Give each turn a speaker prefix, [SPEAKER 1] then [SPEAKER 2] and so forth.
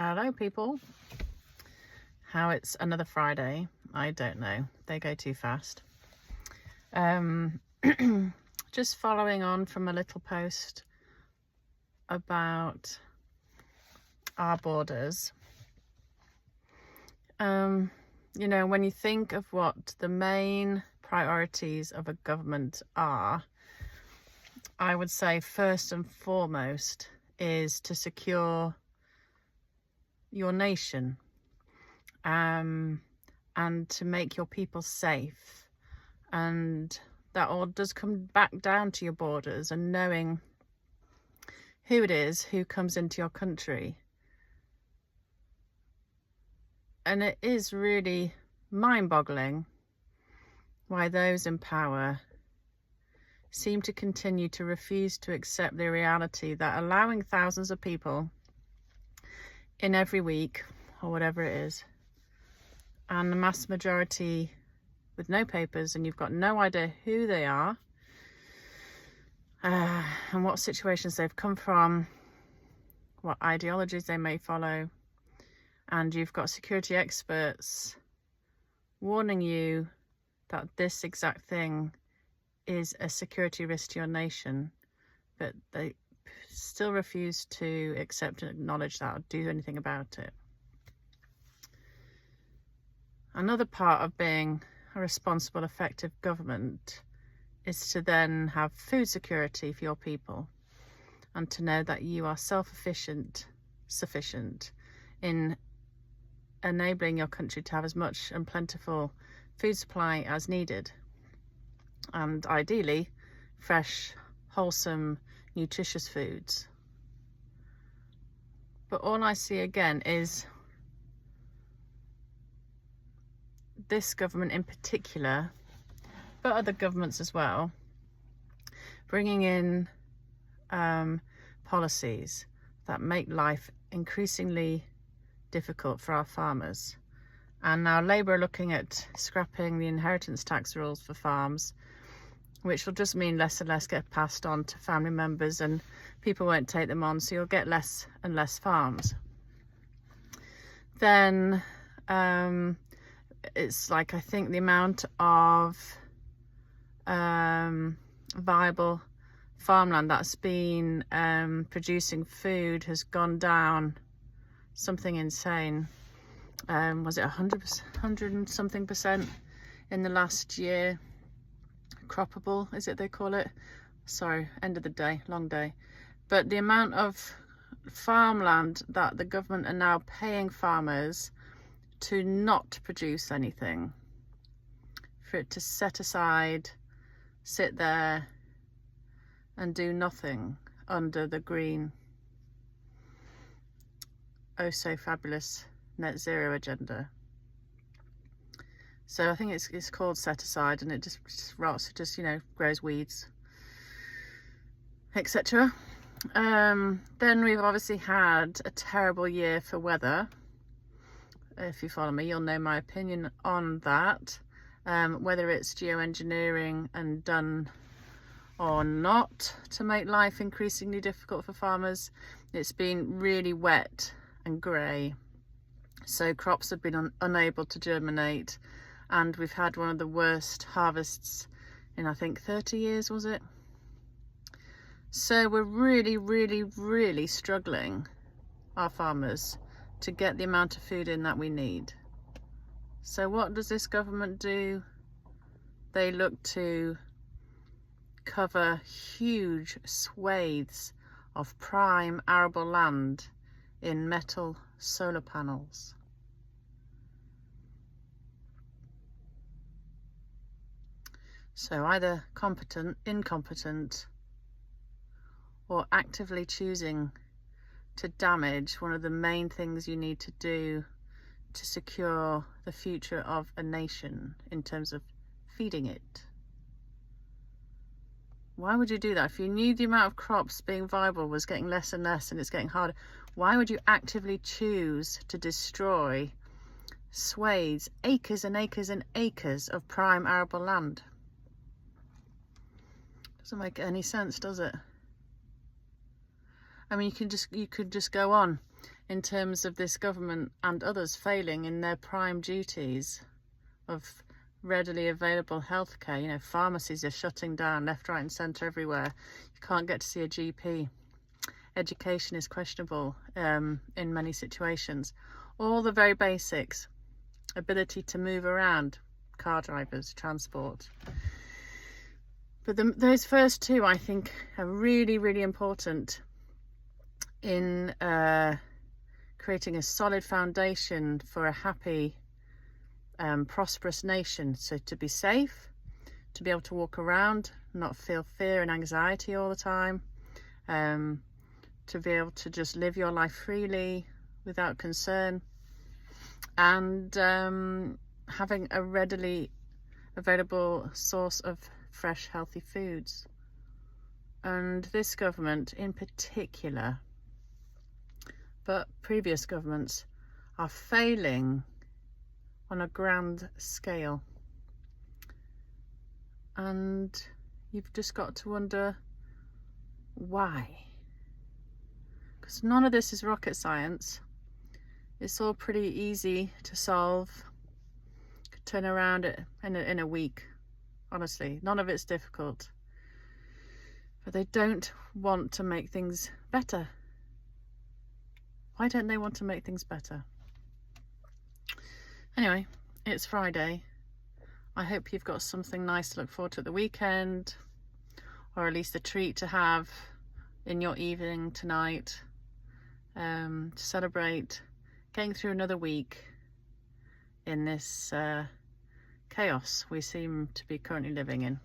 [SPEAKER 1] Hello people. How it's another Friday, I don't know. They go too fast. Just following on from a little post about our borders. You know, when you think of what the main priorities of a government are, I would say first and foremost is to secure your nation, and to make your people safe, and that all does come back down to your borders and knowing who it is who comes into your country. And it is really mind-boggling why those in power seem to continue to refuse to accept the reality that allowing thousands of people in every week or whatever it is, and the mass majority with no papers, and you've got no idea who they are and what situations they've come from, what ideologies they may follow, and you've got security experts warning you that this exact thing is a security risk to your nation, but they still refuse to accept and acknowledge that or do anything about it. Another part of being a responsible, effective government is to then have food security for your people, and to know that you are sufficient in enabling your country to have as much and plentiful food supply as needed, and ideally fresh, wholesome, nutritious foods. But all I see again is this government in particular, but other governments as well, bringing in policies that make life increasingly difficult for our farmers. And now Labour are looking at scrapping the inheritance tax rules for farms, which will just mean less and less get passed on to family members, and people won't take them on, so you'll get less and less farms. Then it's like, I think the amount of viable farmland that's been producing food has gone down something insane. Was it 100 and something percent in the last year? Croppable, is it they call it? Sorry, end of the day, long day. But the amount of farmland that the government are now paying farmers to not produce anything, for it to set aside, sit there and do nothing under the green, oh so fabulous net zero agenda. So I think it's called set aside, and it just rots, it just, you know, grows weeds, etc. Then we've obviously had a terrible year for weather. If you follow me, you'll know my opinion on that. Whether it's geoengineering and done or not to make life increasingly difficult for farmers, it's been really wet and grey, so crops have been unable to germinate, and we've had one of the worst harvests in, I think, 30 years, was it? So we're really struggling, our farmers, to get the amount of food in that we need. So what does this government do? They look to cover huge swathes of prime arable land in metal solar panels. So either competent, incompetent, or actively choosing to damage one of the main things you need to do to secure the future of a nation in terms of feeding it. Why would you do that? If you knew the amount of crops being viable was getting less and less and it's getting harder, why would you actively choose to destroy swathes, acres and acres and acres of prime arable land? Doesn't make any sense, does it? I mean, you could just go on. in terms of this government and others failing in their prime duties of readily available healthcare. You know, pharmacies are shutting down left, right and centre everywhere. You can't get to see a GP. Education is questionable in many situations. All the very basics, ability to move around, car drivers, transport. But those first two, I think, are really, really important in creating a solid foundation for a happy, prosperous nation. So to be safe, to be able to walk around, not feel fear and anxiety all the time, to be able to just live your life freely without concern, and having a readily available source of fresh, healthy foods. And this government in particular, but previous governments, are failing on a grand scale. And you've just got to wonder why. Because none of this is rocket science. It's all pretty easy to solve. Could turn around it in a week. Honestly, none of it's difficult. But they don't want to make things better. Why don't they want to make things better? Anyway, it's Friday. I hope you've got something nice to look forward to at the weekend, or at least a treat to have in your evening tonight, to celebrate getting through another week in this chaos we seem to be currently living in.